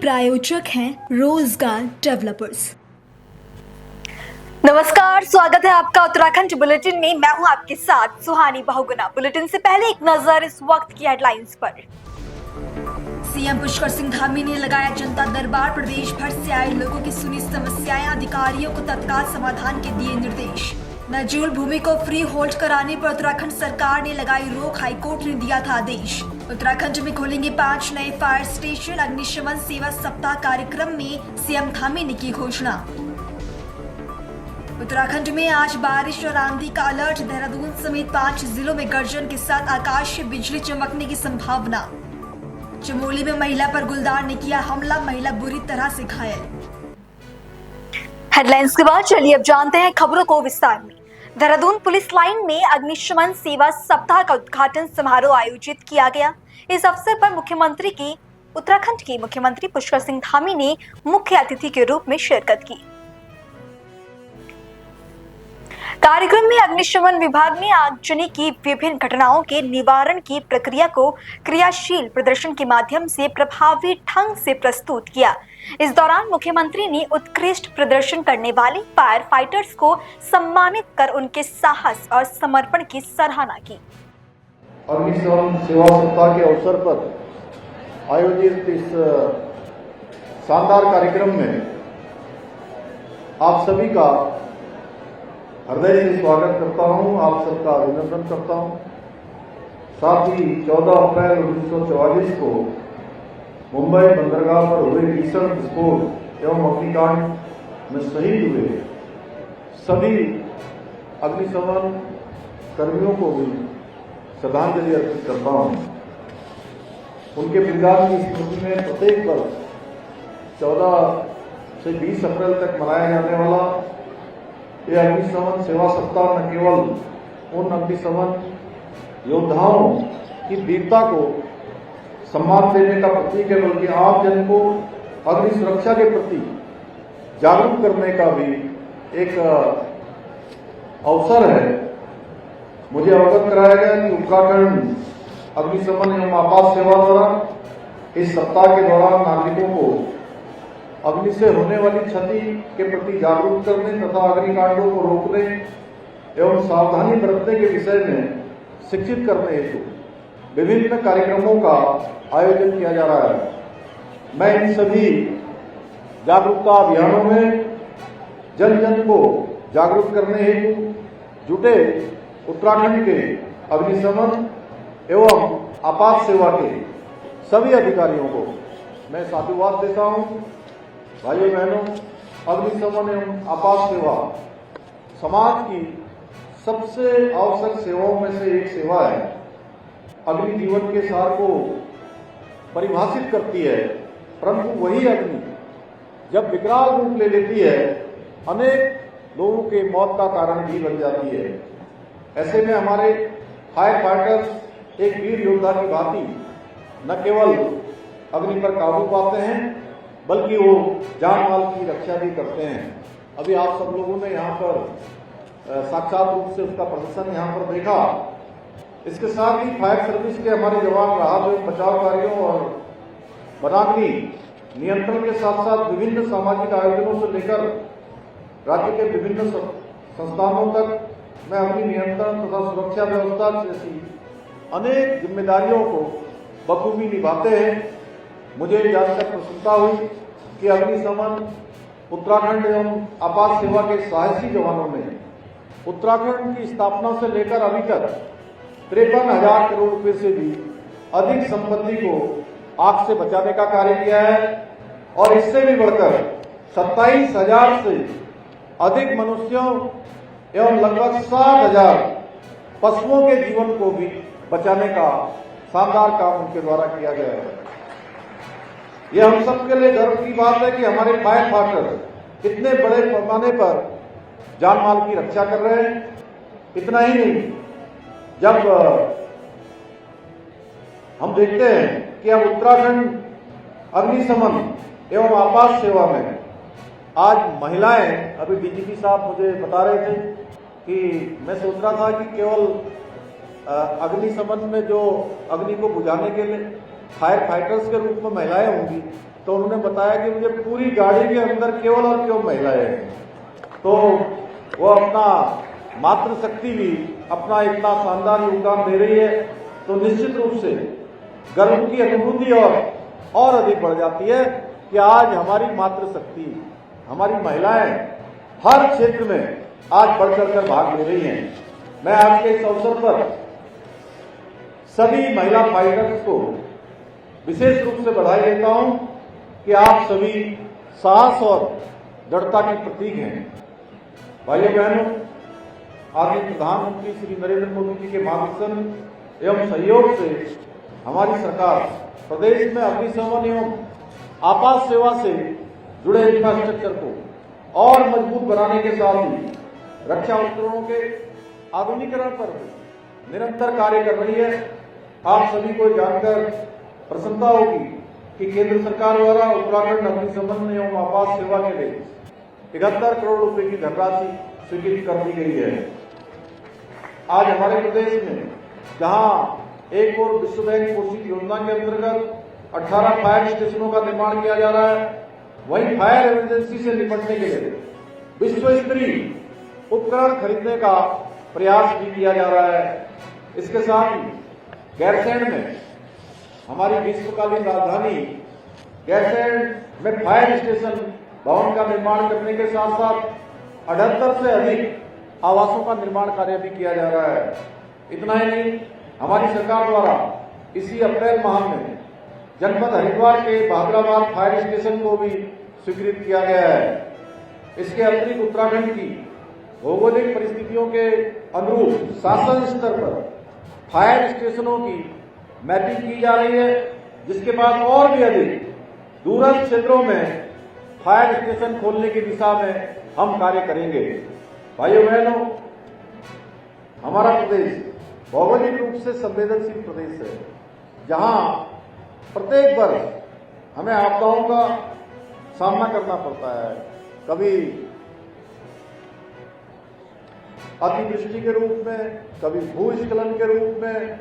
प्रायोजक हैं रोजगार डेवलपर्स। नमस्कार, स्वागत है आपका उत्तराखंड बुलेटिन में। मैं हूं आपके साथ सुहानी बहुगुना। बुलेटिन से पहले एक नजर इस वक्त की हेडलाइंस पर। सीएम पुष्कर सिंह धामी ने लगाया जनता दरबार। प्रदेश भर से आए लोगों की सुनी समस्याएं, अधिकारियों को तत्काल समाधान के दिए निर्देश। नजूल भूमि को फ्री होल्ड कराने पर उत्तराखंड सरकार ने लगाई रोक, हाईकोर्ट ने दिया था आदेश। उत्तराखंड में खोलेंगे 5 नए फायर स्टेशन। अग्निशमन सेवा सप्ताह कार्यक्रम में सीएम धामी ने की घोषणा। उत्तराखंड में आज बारिश और आंधी का अलर्ट। देहरादून समेत 5 जिलों में गर्जन के साथ आकाश से बिजली चमकने की संभावना। चमोली में महिला पर गुलदार ने किया हमला, महिला बुरी तरह से घायल। हेडलाइंस के बाद चलिए अब जानते हैं खबरों को विस्तार में। देहरादून पुलिस लाइन में अग्निशमन सेवा सप्ताह का उद्घाटन समारोह आयोजित किया गया। इस अवसर पर उत्तराखंड के मुख्यमंत्री पुष्कर सिंह धामी ने मुख्य अतिथि के रूप में शिरकत की। कार्यक्रम में अग्निशमन विभाग ने आगजनी की विभिन्न घटनाओं के निवारण की प्रक्रिया को क्रियाशील प्रदर्शन के माध्यम से प्रभावी ढंग से प्रस्तुत किया। इस दौरान मुख्यमंत्री ने उत्कृष्ट प्रदर्शन करने वाले फायर फाइटर्स को सम्मानित कर उनके साहस और समर्पण की सराहना की। अग्निशमन सेवा सप्ताह के अवसर पर आयोजित इस शानदार कार्यक्रम में आप सभी का हृदय से स्वागत करता हूं, आप सबका अभिनंदन करता हूं। साथ ही 14 अप्रैल 1944 को मुंबई बंदरगाह पर हुए भीषण विस्फोट एवं अग्निकांड में शहीद हुए सभी अग्निशमन कर्मियों को भी श्रद्धांजलि अर्पित करता हूं। उनके बलिदान की स्मृति में प्रत्येक वर्ष 14 से 20 अप्रैल तक मनाया जाने वाला ये अग्निशमन सेवा सप्ताह न केवल उन अग्निशमन योद्धाओं की वीरता को सम्मान देने का प्रतीक है, बल्कि आम जन को अग्नि सुरक्षा के प्रति जागरूक करने का भी एक अवसर है। मुझे अवगत कराया गया कि उत्तराखंड अग्निशमन एवं आपात सेवा द्वारा इस सप्ताह के दौरान नागरिकों को अग्नि से होने वाली क्षति के प्रति जागरूक करने तथा अग्निकांडों को रोकने एवं सावधानी बरतने के विषय में शिक्षित करने हेतु विभिन्न कार्यक्रमों का आयोजन किया जा रहा है। मैं इन सभी जागरूकता अभियानों में जन जन को जागरूक करने हेतु जुटे उत्तराखंड के अग्निशमन एवं आपात सेवा के सभी अधिकारियों को मैं साधुवाद देता हूं। भाइयों बहनों, अग्निशमन एवं आपात सेवा समाज की सबसे आवश्यक सेवाओं में से एक सेवा है। अग्नि जीवन के सार को परिभाषित करती है, परंतु वही अग्नि जब विकराल रूप ले लेती है अनेक लोगों के मौत का कारण भी बन जाती है। ऐसे में हमारे फायर फाइटर्स एक वीर योद्धा की भांति न केवल अग्नि पर काबू पाते हैं बल्कि वो जान माल की रक्षा भी करते हैं। अभी आप सब लोगों ने यहाँ पर साक्षात रूप से उसका प्रदर्शन यहाँ पर देखा। इसके साथ ही फायर सर्विस के हमारे जवान राहत एवं बचाव कार्यों और वनाग्नि नियंत्रण के साथ साथ विभिन्न सामाजिक आयोजनों से लेकर राज्य के विभिन्न संस्थानों तक में अग्नि नियंत्रण तथा सुरक्षा व्यवस्था जैसी अनेक जिम्मेदारियों को बखूबी निभाते हैं। मुझे जानकर प्रसन्नता हुई कि अग्निशमन उत्तराखंड एवं आपात सेवा के साहसी जवानों ने उत्तराखंड की स्थापना से लेकर अभी तक 53,000 करोड़ रुपए से भी अधिक संपत्ति को आग से बचाने का कार्य किया है और इससे भी बढ़कर 27,000 से अधिक मनुष्यों एवं लगभग 7,000 पशुओं के जीवन को भी बचाने का शानदार काम उनके द्वारा किया गया है। यह हम सबके लिए गर्व की बात है कि हमारे फायर फाइटर इतने बड़े पैमाने पर जान माल की रक्षा कर रहे हैं। इतना ही नहीं, जब हम देखते हैं कि अब उत्तराखंड अग्निशमन एवं आपात सेवा में आज महिलाएं, अभी डीजीपी साहब मुझे बता रहे थे कि मैं सोच रहा था कि केवल अग्निशमन में जो अग्नि को बुझाने के लिए फायर फाइटर्स के रूप में महिलाएं होंगी, तो उन्होंने बताया कि मुझे पूरी गाड़ी के अंदर केवल और केवल महिलाएं हैं। तो वो अपना मातृशक्ति भी अपना इतना शानदार योगदान दे रही है, तो निश्चित रूप से गर्व की अनुभूति और अधिक बढ़ जाती है कि आज हमारी मातृशक्ति, हमारी महिलाएं हर क्षेत्र में आज बढ़ चढ़कर भाग ले रही हैं। मैं आज के इस अवसर पर सभी महिला फाइटर्स को विशेष रूप से बधाई देता हूं कि आप सभी साहस और दृढ़ता के प्रतीक हैं। भाइयों बहनों, आदरणीय प्रधानमंत्री श्री नरेंद्र मोदी जी के मार्गदर्शन एवं सहयोग से हमारी सरकार प्रदेश में अग्निशमन एवं आपात सेवा से जुड़े इंफ्रास्ट्रक्चर को और मजबूत बनाने के साथ ही रक्षा उपकरणों के आधुनिकीकरण पर निरंतर कार्य कर रही है। आप सभी को जानकर प्रसन्नता होगी कि केंद्र सरकार द्वारा उत्तराखंड अग्निशमन एवं आपात सेवा के लिए 71 करोड़ रुपए की धनराशि स्वीकृत कर दी गई है। आज हमारे प्रदेश में जहां एक और विश्व बैंक पोषित योजना के अंतर्गत 18 फायर स्टेशनों का निर्माण किया जा रहा है, वहीं फायर इमरजेंसी से निपटने के लिए विश्व स्तरीय उपकरण खरीदने का प्रयास भी किया जा रहा है। इसके साथ ही गैरसैंण में हमारी ग्रीष्मकालीन राजधानी गैरसैंण में फायर स्टेशन भवन का निर्माण करने के साथ साथ 78 से अधिक आवासों का निर्माण कार्य भी किया जा रहा है। इतना ही नहीं, हमारी सरकार द्वारा इसी अप्रैल माह में जनपद हरिद्वार के भादराबाद फायर स्टेशन को भी स्वीकृत किया गया है। इसके अतिरिक्त उत्तराखंड की भौगोलिक परिस्थितियों के अनुरूप शासन स्तर पर फायर स्टेशनों की मैपिंग की जा रही है, जिसके बाद और भी अधिक दूरस्थ क्षेत्रों में फायर स्टेशन खोलने की दिशा में हम कार्य करेंगे। भाइयों बहनों, हमारा प्रदेश भौगोलिक रूप से संवेदनशील प्रदेश है, जहां प्रत्येक वर्ष हमें आपदाओं का सामना करना पड़ता है। कभी अतिवृष्टि के रूप में, कभी भूस्खलन के रूप में,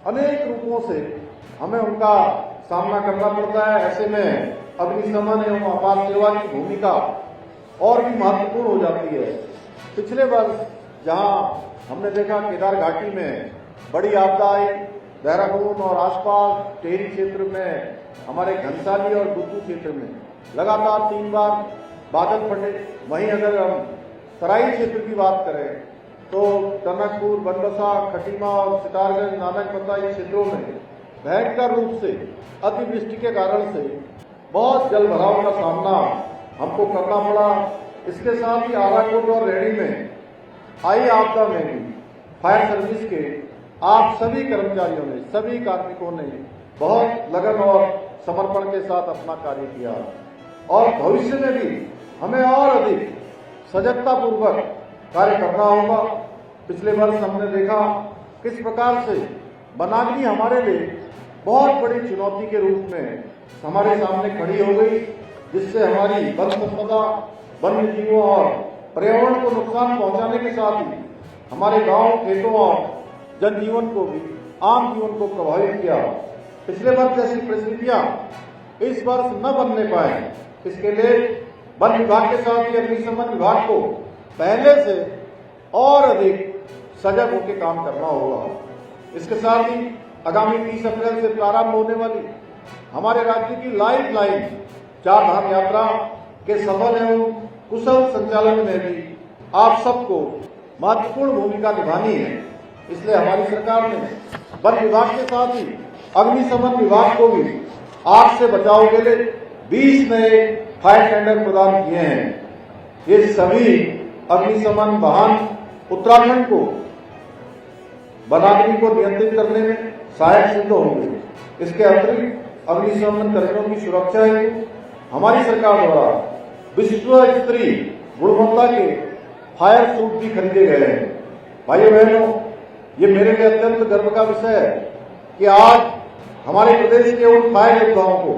अनेक रूपों से हमें उनका सामना करना पड़ता है। ऐसे में अग्निशमन एवं आपात सेवा की भूमिका और भी महत्वपूर्ण हो जाती है। पिछले वर्ष जहां हमने देखा केदार घाटी में बड़ी आपदा आई, देहरादून और आसपास टेहरी क्षेत्र में, हमारे घनसाली और गुत्तू क्षेत्र में लगातार 3 बार बादल फटे। वहीं अगर हम तराई क्षेत्र की बात करें तो टनकपुर, बनबसा, खटीमा और सितारगंज, नानकमता इन क्षेत्रों में भयंकर रूप से अतिवृष्टि के कारण से बहुत जल भराव का सामना हमको करना पड़ा। इसके साथ ही आराकोट और रेहड़ी में आई आपदा में भी फायर सर्विस के आप सभी कर्मचारियों ने, सभी कार्मिकों ने बहुत लगन और समर्पण के साथ अपना कार्य किया और भविष्य में भी हमें और अधिक सजगता पूर्वक कार्य करना होगा। पिछले वर्ष हमने देखा किस प्रकार से वनाग्नि हमारे लिए बहुत बड़ी चुनौती के रूप में हमारे सामने खड़ी हो गई, जिससे हमारी वन संपदा, वन्य जीवों और पर्यावरण को नुकसान पहुंचाने के साथ ही हमारे गांव, खेतों और जनजीवन को भी, आम जीवन को प्रभावित किया। पिछले वर्ष जैसी परिस्थितियां इस वर्ष न बनने पाए, इसके लिए वन विभाग के साथ ही अग्निशमन विभाग को पहले से और अधिक सजग होकर काम करना होगा। इसके साथ ही आगामी 30 अप्रैल से प्रारंभ होने वाली हमारे राज्य की लाइफ लाइन 4 धाम यात्रा के सफल एवं कुशल संचालन में भी आप सबको महत्वपूर्ण भूमिका निभानी है। इसलिए हमारी सरकार ने वन विभाग के साथ ही अग्निशमन विभाग को भी आग से बचाव के लिए 20 नए फायर टेंडर प्रदान किए हैं। ये सभी अग्निशमन वाहन उत्तराखंड को वनाग्नि को नियंत्रित करने में सहायक सिद्ध होंगे। इसके अतिरिक्त अग्निशमन कर्मियों की सुरक्षा हेतु हमारी सरकार द्वारा विश्व स्तरीय गुणवत्ता के फायर सूट भी खरीदे गए हैं। भाइयों बहनों, ये मेरे लिए अत्यंत गर्व का विषय है कि आज हमारे प्रदेश के उन फायर योद्धाओं को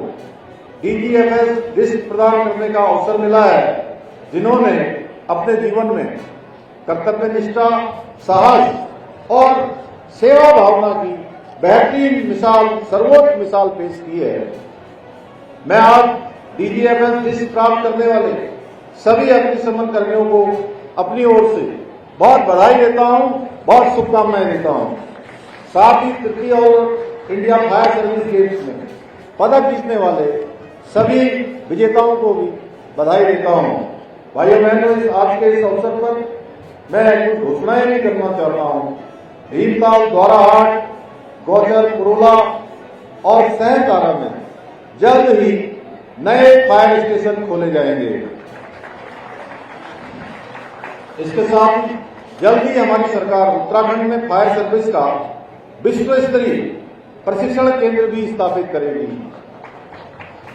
DGFS लिस्ट प्रदान करने का अवसर मिला है, जिन्होंने अपने जीवन में कर्तव्य निष्ठा, साहस और सेवा भावना की बेहतरीन मिसाल, सर्वोच्च मिसाल पेश की है। मैं आज DGFS लिस्ट प्राप्त करने वाले सभी अग्निशमन कर्मियों को अपनी ओर से बहुत बधाई देता हूं, बहुत शुभकामनाएं देता हूं। साथ ही तृतीय और इंडिया फायर सर्विस गेम्स में पदक जीतने वाले सभी विजेताओं को भी बधाई देता हूं। भाइयों बहनों, आज के इस अवसर पर मैं कुछ घोषणाएं भी करना चाहता हूं। भीमताल, द्वाराहाट, गौचर, पुरोला और सहकारा में जल्द ही नए फायर स्टेशन खोले जाएंगे। इसके साथ ही जल्द ही हमारी सरकार उत्तराखंड में फायर सर्विस का विश्व स्तरीय प्रशिक्षण केंद्र भी स्थापित करेगी।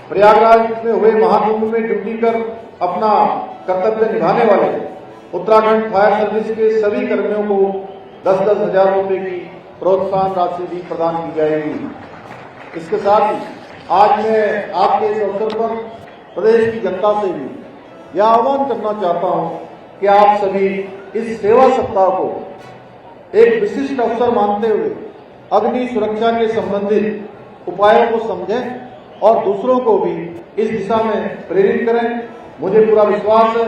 प्रयागराज में हुए महाकुंभ में ड्यूटी कर अपना कर्तव्य निभाने वाले उत्तराखंड फायर सर्विस के सभी कर्मियों को 10-10 हजार रुपए की प्रोत्साहन राशि भी प्रदान की जाएगी। इसके साथ ही आज मैं आपके इस अवसर पर प्रदेश की जनता से भी यह आह्वान करना चाहता हूं कि आप सभी इस सेवा सप्ताह को एक विशिष्ट अवसर मानते हुए अग्नि सुरक्षा के संबंधित उपायों को समझें और दूसरों को भी इस दिशा में प्रेरित करें। मुझे पूरा विश्वास है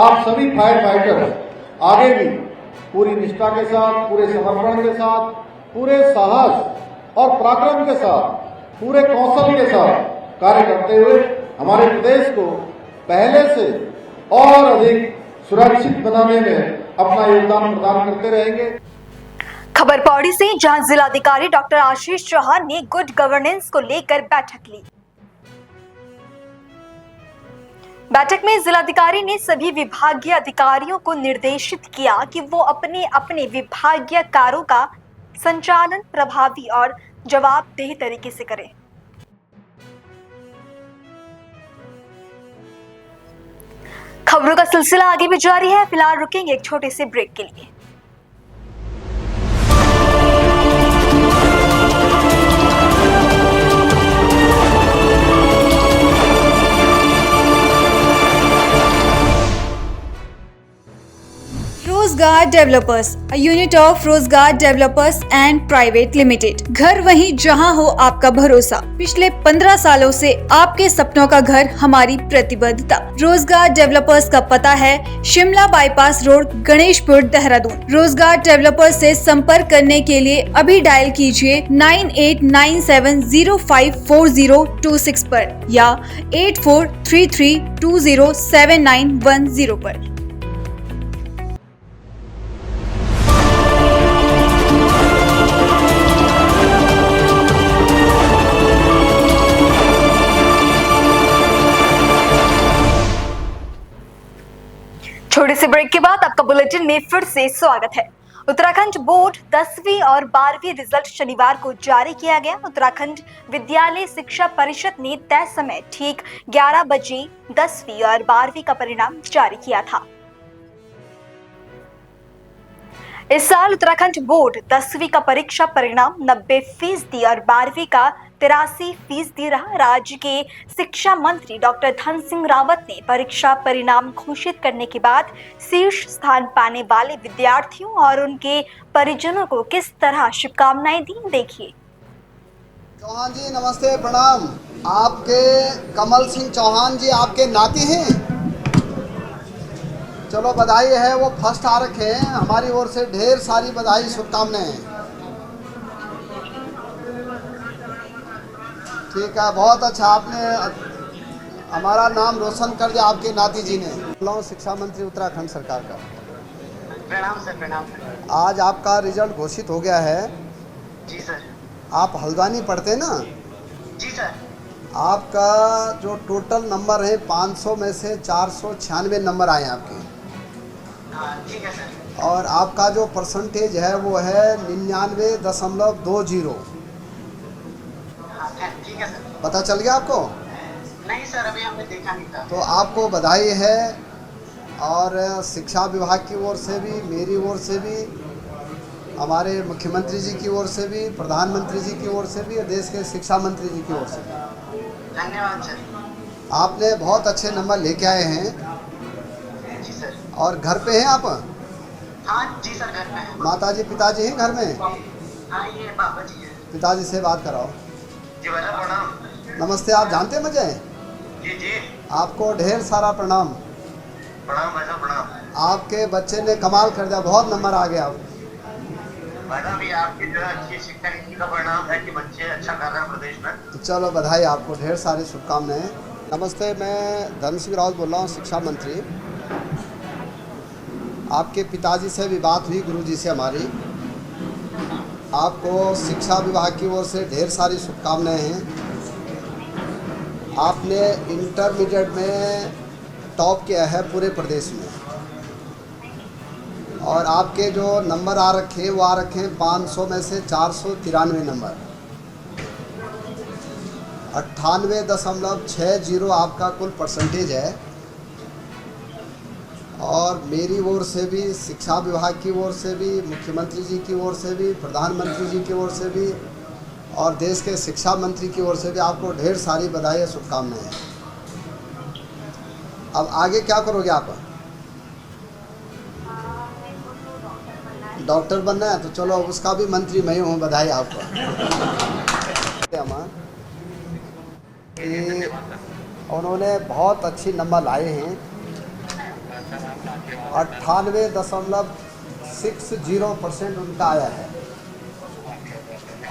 आप सभी फायर फाइटर आगे भी पूरी निष्ठा के साथ, पूरे समर्पण के साथ, पूरे साहस और पराक्रम के साथ, पूरे कौशल के साथ कार्य करते हुए हमारे प्रदेश को पहले से और अधिक सुरक्षित बनाने में अपना योगदान प्रदान करते रहेंगे। खबर पौड़ी से, जहां जिलाधिकारी डॉक्टर आशीष चौहान ने गुड गवर्नेंस को लेकर बैठक ली। बैठक में जिलाधिकारी ने सभी विभागीय अधिकारियों को निर्देशित किया कि वो अपने अपने विभागीय कार्यों का संचालन प्रभावी और जवाबदेह तरीके से करें। खबरों का सिलसिला आगे भी जारी है। फिलहाल रुकेंगे एक छोटे से ब्रेक के लिए। रोजगार डेवलपर्स, a unit of रोजगार डेवलपर्स एंड प्राइवेट लिमिटेड। घर वहीं जहां हो आपका भरोसा। पिछले 15 सालों से आपके सपनों का घर हमारी प्रतिबद्धता। रोजगार डेवलपर्स का पता है शिमला बाईपास रोड, गणेशपुर, देहरादून। रोजगार डेवलपर्स से संपर्क करने के लिए अभी डायल कीजिए 9897054026 पर या 8433207910 पर। छोटे से ब्रेक के बाद आपका बुलेटिन में फिर से स्वागत है। उत्तराखंड बोर्ड 10वीं और 12वीं रिजल्ट शनिवार को जारी किया गया। उत्तराखंड विद्यालय शिक्षा परिषद ने तय समय ठीक 11 बजे 10वीं और 12वीं का परिणाम जारी किया था। इस साल उत्तराखंड बोर्ड 10वीं का परीक्षा परिणाम 90% और 12वीं का 83% रहा। राज्य के शिक्षा मंत्री डॉक्टर धन सिंह रावत ने परीक्षा परिणाम घोषित करने के बाद शीर्ष स्थान पाने वाले विद्यार्थियों और उनके परिजनों को किस तरह शुभकामनाएं दी, देखिए। चौहान जी नमस्ते, प्रणाम। आपके कमल सिंह चौहान जी आपके नाती हैं। चलो बधाई है, वो फर्स्ट आ रखे हैं। हमारी ओर से ढेर सारी बधाई, शुभकामनाएं। ठीक है, बहुत अच्छा, आपने हमारा नाम रोशन कर दिया आपके नाती जी ने। शिक्षा मंत्री उत्तराखंड सरकार का प्रणाम सर। प्रणाम। आज आपका रिजल्ट घोषित हो गया है। जी सर। आप हल्द्वानी पढ़ते हैं ना? जी सर। आपका जो टोटल नंबर है 500 में से 496 नंबर आए आपके। ठीक है सर। और आपका जो परसेंटेज है वो है 99.20। ठीक है सर। पता चल गया आपको? नहीं सर, अभी हमने देखा नहीं था। तो आपको बधाई है। और शिक्षा विभाग की ओर से भी, मेरी ओर से भी, हमारे मुख्यमंत्री जी की ओर से भी, प्रधानमंत्री जी की ओर से भी और देश के शिक्षा मंत्री जी की ओर से भी धन्यवाद सर। आपने बहुत अच्छे नंबर लेके आए हैं। जी सर। और घर पे हैं आप? हाँ जी सर, घर में है। माताजी पिताजी हैं घर में? हाँ, ये पापा जी है। पिताजी से बात कराओ। जी बड़ा प्रणाम। नमस्ते, आप जानते हैं मुझे? जी जी, आपको ढेर सारा प्रणाम। प्रणाम भाई साहब, प्रणाम। आपके बच्चे ने कमाल कर दिया, बहुत नंबर आ गया। भाई साहब, ये आपकी जो है अच्छी शिक्षा नीति का परिणाम है कि बच्चे अच्छा कर रहे हैं प्रदेश में। तो चलो बधाई, आपको ढेर सारी शुभकामनाएं। नमस्ते, मैं धर्म सिंह रावत बोल रहा हूँ, शिक्षा मंत्री। आपके पिताजी से भी बात हुई, गुरुजी से हमारी। आपको शिक्षा विभाग की ओर से ढेर सारी शुभकामनाएं हैं। आपने इंटरमीडिएट में टॉप किया है पूरे प्रदेश में, और आपके जो नंबर आ रखे हैं वो आ रखे हैं 500 में से 493 नंबर। 98.60 आपका कुल परसेंटेज है। और मेरी ओर से भी, शिक्षा विभाग की ओर से भी, मुख्यमंत्री जी की ओर से भी, प्रधानमंत्री जी की ओर से भी, और देश के शिक्षा मंत्री की ओर से भी आपको ढेर सारी बधाई और शुभकामनाएं हैं। अब आगे क्या करोगे आप? डॉक्टर बनना है? तो चलो, उसका भी मंत्री मैं हूँ, बधाई आपको। उन्होंने बहुत अच्छी नंबर लाए हैं, 98.60% उनका आया है।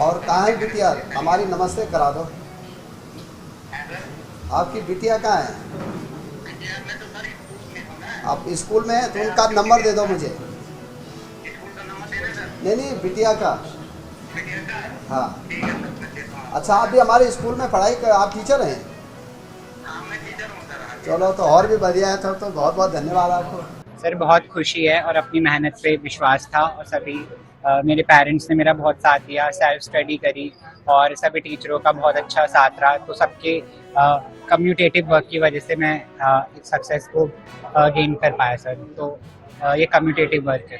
और कहाँ है बिटिया? हमारी नमस्ते करा दो। आपकी बिटिया कहाँ है? आप स्कूल में हैं तो उनका नंबर दे दो मुझे। नहीं, बिटिया का। हाँ, अच्छा, आप भी हमारे स्कूल में पढ़ाई कर, आप टीचर हैं? चलो, तो और भी बढ़िया है। तो बहुत बहुत धन्यवाद आपको। सर, बहुत खुशी है और अपनी मेहनत पे विश्वास था, और सभी मेरे पेरेंट्स ने मेरा बहुत साथ दिया, सेल्फ स्टडी करी, और सभी टीचरों का बहुत अच्छा साथ रहा। तो सबके कम्यूटेटिव वर्क की वजह से मैं सक्सेस को गेन कर पाया सर। तो ये कम्यूटेटिव वर्क है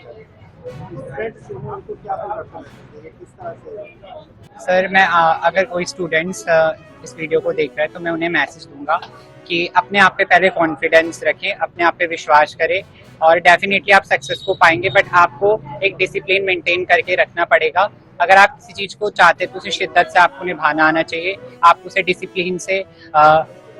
सर। मैं अगर कोई स्टूडेंट्स इस वीडियो को देख रहा है तो मैं उन्हें मैसेज दूंगा कि अपने आप पे पहले कॉन्फिडेंस रखें, अपने आप पे विश्वास करें, और डेफिनेटली आप सक्सेस को पाएंगे। बट आपको एक डिसिप्लिन मेंटेन करके रखना पड़ेगा। अगर आप किसी चीज़ को चाहते तो उसे शिद्दत से आपको निभाना आना चाहिए, आपको उसे डिसिप्लिन से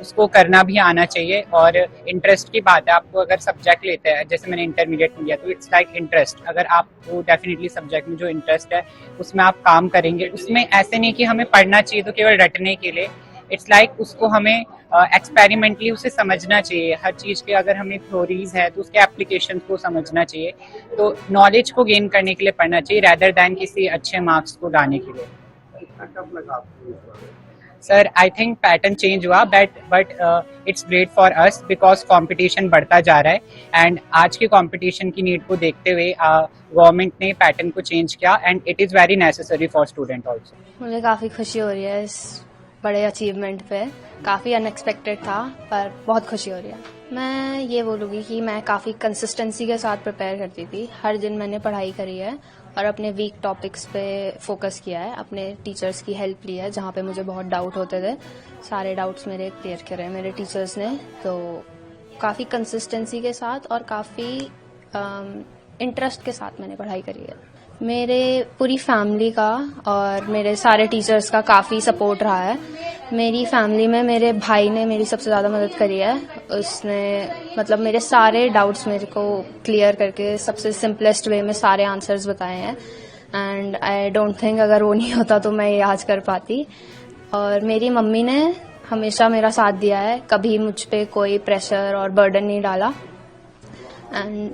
उसको करना भी आना चाहिए। और इंटरेस्ट की बात है, आपको अगर सब्जेक्ट लेते हैं, जैसे मैंने इंटरमीडिएट में लिया, तो इट्स लाइक इंटरेस्ट। अगर आपको डेफिनेटली सब्जेक्ट में जो इंटरेस्ट है उसमें आप काम करेंगे। उसमें ऐसे नहीं कि हमें पढ़ना चाहिए तो केवल रटने के लिए, इट्स लाइक उसको हमें एक्सपेरिमेंटली उसे समझना चाहिए। हर चीज़ के अगर हमें थ्योरीज है तो उसके एप्लीकेशन को समझना चाहिए। तो नॉलेज को गेन करने के लिए पढ़ना चाहिए, रैदर दैन किसी अच्छे मार्क्स को लाने के लिए। Sir, I think pattern change हुआ, but it's great for us because competition बढ़ता जा रहा है। एंड आज के कंपटीशन की नीड को देखते हुए गवर्नमेंट ने पैटर्न को चेंज किया, and it is very necessary for student also. मुझे काफ़ी खुशी हो रही है इस बड़े अचीवमेंट पे। काफ़ी अनएक्सपेक्टेड था, पर बहुत खुशी हो रही है। मैं ये बोलूँगी कि मैं काफ़ी कंसिस्टेंसी के साथ प्रिपेयर करती थी। हर दिन मैंने पढ़ाई करी है और अपने वीक टॉपिक्स पे फोकस किया है। अपने टीचर्स की हेल्प ली है, जहाँ पे मुझे बहुत डाउट होते थे, सारे डाउट्स मेरे क्लियर करे मेरे टीचर्स ने। तो काफ़ी कंसिस्टेंसी के साथ और काफ़ी इंटरेस्ट के साथ मैंने पढ़ाई करी है। मेरे पूरी फैमिली का और मेरे सारे टीचर्स का काफ़ी सपोर्ट रहा है। मेरी फैमिली में मेरे भाई ने मेरी सबसे ज़्यादा मदद करी है। उसने मतलब मेरे सारे डाउट्स मेरे को क्लियर करके सबसे सिंपलेस्ट वे में सारे आंसर्स बताए हैं। एंड आई डोंट थिंक अगर वो नहीं होता तो मैं ये आज कर पाती। और मेरी मम्मी ने हमेशा मेरा साथ दिया है, कभी मुझ पे कोई प्रेशर और बर्डन नहीं डाला, एंड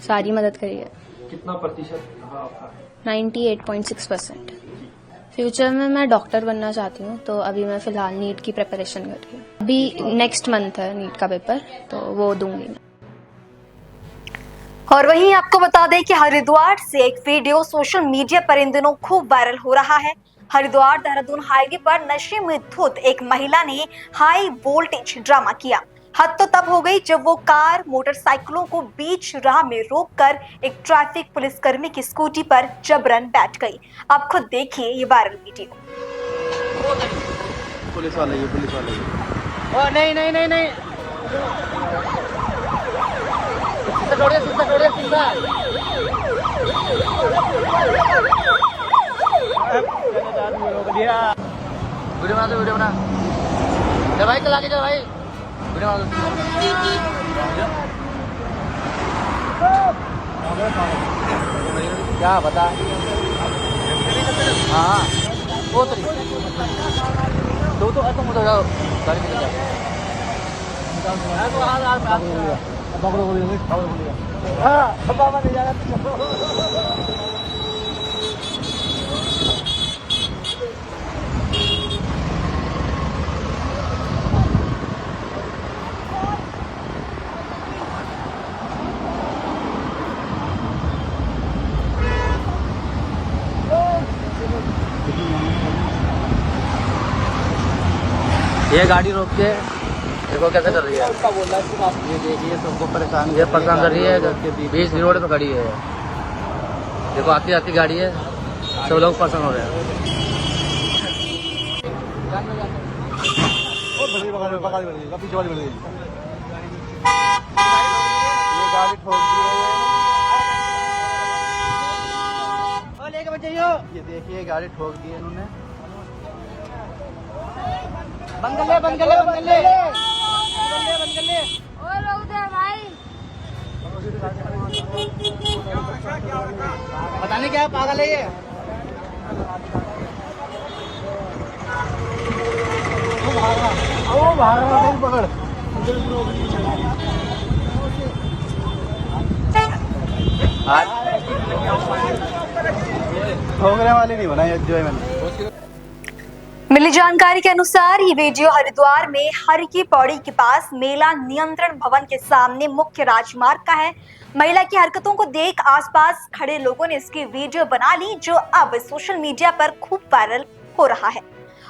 सारी मदद करी है। कितना प्रतिशत रहा आपका? 98.6%। फ्यूचर में मैं डॉक्टर बनना चाहती हूँ, तो अभी मैं फिलहाल नीट की प्रिपरेशन कर रही हूँ। अभी नेक्स्ट मंथ है नीट का पेपर, तो वो दूंगी मैं। और वहीं आपको बता दें कि हरिद्वार से एक वीडियो सोशल मीडिया पर इन दिनों खूब वायरल हो रहा है। हरिद्वार देहरादून हाईवे पर नशे में धुत एक महिला ने हाई वोल्टेज ड्रामा किया। हद तो तब हो गई जब वो कार मोटरसाइकिलों को बीच राह में रोककर एक ट्रैफिक पुलिसकर्मी की स्कूटी पर जबरन बैठ गई। आप खुद देखिए ये वायरल वीडियो। पुलिस वाले ये ओ नहीं नहीं नहीं नहीं, वीडियो बना। भाई चला के भाई क्या बता। हाँ वो तो तुम उधर जाओ गाड़ी निकल जाओ। बाबा नहीं जा रहा। ये गाड़ी रोक के देखो कैसे कर रही है। ये देखिए सबको परेशान कर रही है। बीच रोड पे खड़ी है। देखो आती आती गाड़ी है, सब लोग परेशान हो रहे हैं। ये गाड़ी ठोक दी है। ये देखिए गाड़ी ठोक दी है इन्होंने। बंगले भाई पता नहीं क्या है, पागल है ये। पकड़ ठोकने वाली नहीं बनाई जो है मैंने। मिली जानकारी के अनुसार ये वीडियो हरिद्वार में हर की पौड़ी के पास मेला नियंत्रण भवन के सामने मुख्य राजमार्ग का है। महिला की हरकतों को देख आसपास खड़े लोगों ने इसकी वीडियो बना ली, जो अब सोशल मीडिया पर खूब वायरल हो रहा है।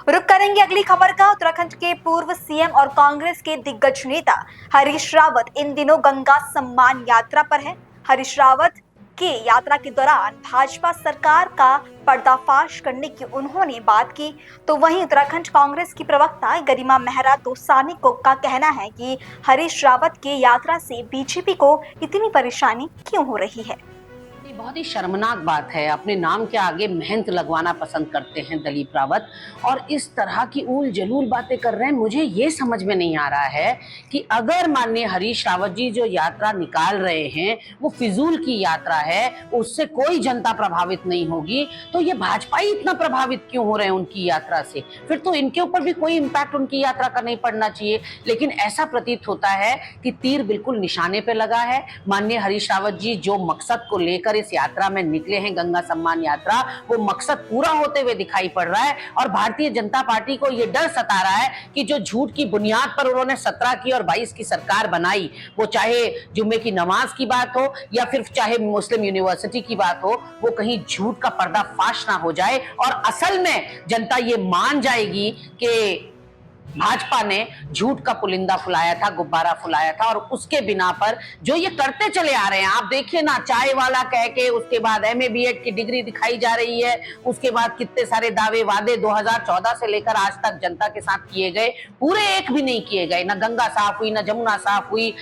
रुक करेंगे अगली खबर का। उत्तराखंड के पूर्व सीएम और कांग्रेस के दिग्गज नेता हरीश रावत इन दिनों गंगा सम्मान यात्रा पर है। हरीश रावत की यात्रा के दौरान भाजपा सरकार का पर्दाफाश करने की उन्होंने बात की, तो वहीं उत्तराखंड कांग्रेस की प्रवक्ता गरिमा मेहरा दोसानी का कहना है कि हरीश रावत की यात्रा से बीजेपी को इतनी परेशानी क्यों हो रही है। बहुत ही शर्मनाक बात है। अपने नाम के आगे मेहनत लगवाना पसंद करते हैं दलीप रावत, और इस तरह की ऊल जलूल बातें कर रहे हैं। मुझे ये समझ में नहीं आ रहा है कि अगर माननीय हरीश रावत जी जो यात्रा निकाल रहे हैं वो फिजूल की यात्रा है, उससे कोई जनता प्रभावित नहीं होगी, तो ये भाजपा ही इतना प्रभावित क्यों हो रहे हैं उनकी यात्रा से? फिर तो इनके ऊपर भी कोई इम्पैक्ट उनकी यात्रा का नहीं पड़ना चाहिए। लेकिन ऐसा प्रतीत होता है कि तीर बिल्कुल निशाने पे लगा है। माननीय हरीश रावत जी जो मकसद को लेकर इस यात्रा में निकले हैं, गंगा सम्मान यात्रा, वो मकसद पूरा होते हुए दिखाई पड़ रहा है। और भारतीय जनता पार्टी को ये डर सता रहा है कि जो झूठ की बुनियाद पर उन्होंने 17 की और 22 की सरकार बनाई, वो चाहे जुम्मे की नमाज की बात हो या फिर चाहे मुस्लिम यूनिवर्सिटी की बात हो, वो कहीं झूठ का पर्दाफाश ना हो जाए और असल में जनता ये मान जाएगी कि भाजपा ने झूठ का पुलिंदा फुलाया था, गुब्बारा फुलाया था, और उसके बिना पर जो ये करते चले आ रहे हैं। आप देखिए ना, चाय वाला कह के उसके बाद MA BEd की डिग्री दिखाई जा रही है, उसके बाद कितने सारे दावे वादे 2014 से लेकर आज तक जनता के साथ किए गए, पूरे एक भी नहीं किए गए। ना गंगा साफ हुई, ना जमुना साफ हुई,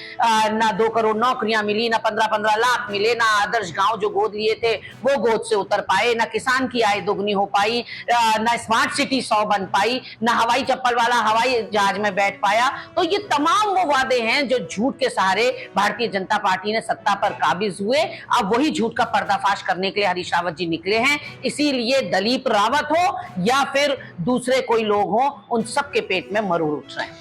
ना 2 करोड़ नौकरियां मिली, ना 15-15 लाख मिले, ना आदर्श गांव जो गोद लिए थे वो गोद से उतर पाए, ना किसान की आय दोगुनी हो पाई, ना स्मार्ट सिटी 100 बन पाई, ना हवाई चप्पल वाला हवाई जहाज में बैठ पाया। तो ये तमाम वो वादे हैं जो झूठ के सहारे भारतीय जनता पार्टी ने सत्ता पर काबिज हुए। अब वही झूठ का पर्दाफाश करने के लिए हरीश रावत जी निकले हैं। इसीलिए दलीप रावत हो या फिर दूसरे कोई लोग हो, उन सबके पेट में मरूर उठ रहे हैं।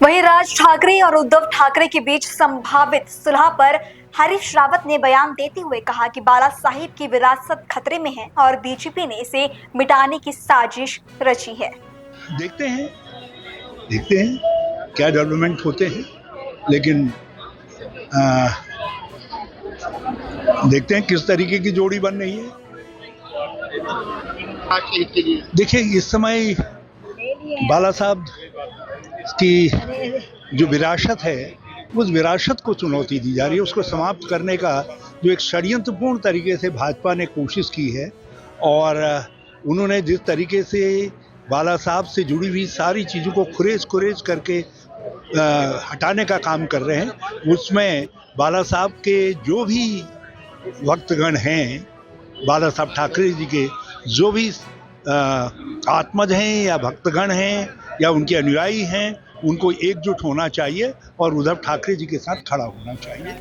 वहीं राज ठाकरे और उद्धव ठाकरे के बीच संभावित सुलह पर हरीश रावत ने बयान देते हुए कहा कि बाला साहिब की विरासत खतरे में है और बीजेपी ने इसे मिटाने की साजिश रची है। देखते हैं क्या डेवलपमेंट होते हैं, लेकिन देखते हैं किस तरीके की जोड़ी बन रही है। देखिए इस समय बाला साहब की जो विरासत है, उस विरासत को चुनौती दी जा रही है। उसको समाप्त करने का जो एक षड्यंत्रपूर्ण तरीके से भाजपा ने कोशिश की है, और उन्होंने जिस तरीके से बाला साहब से जुड़ी हुई सारी चीज़ों को खुरेज करके हटाने का काम कर रहे हैं, उसमें बाला साहब के जो भी भक्तगण हैं, बाला साहब ठाकरे जी के जो भी आत्मज हैं या भक्तगण हैं या उनके अनुयायी हैं, उनको एकजुट होना चाहिए और उद्धव ठाकरे जी के साथ खड़ा होना चाहिए।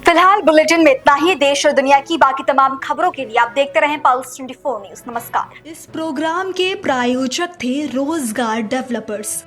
फिलहाल बुलेटिन में इतना ही। देश और दुनिया की बाकी तमाम खबरों के लिए आप देखते रहें पल्स 24 न्यूज। नमस्कार। इस प्रोग्राम के प्रायोजक थे रोजगार डेवलपर्स।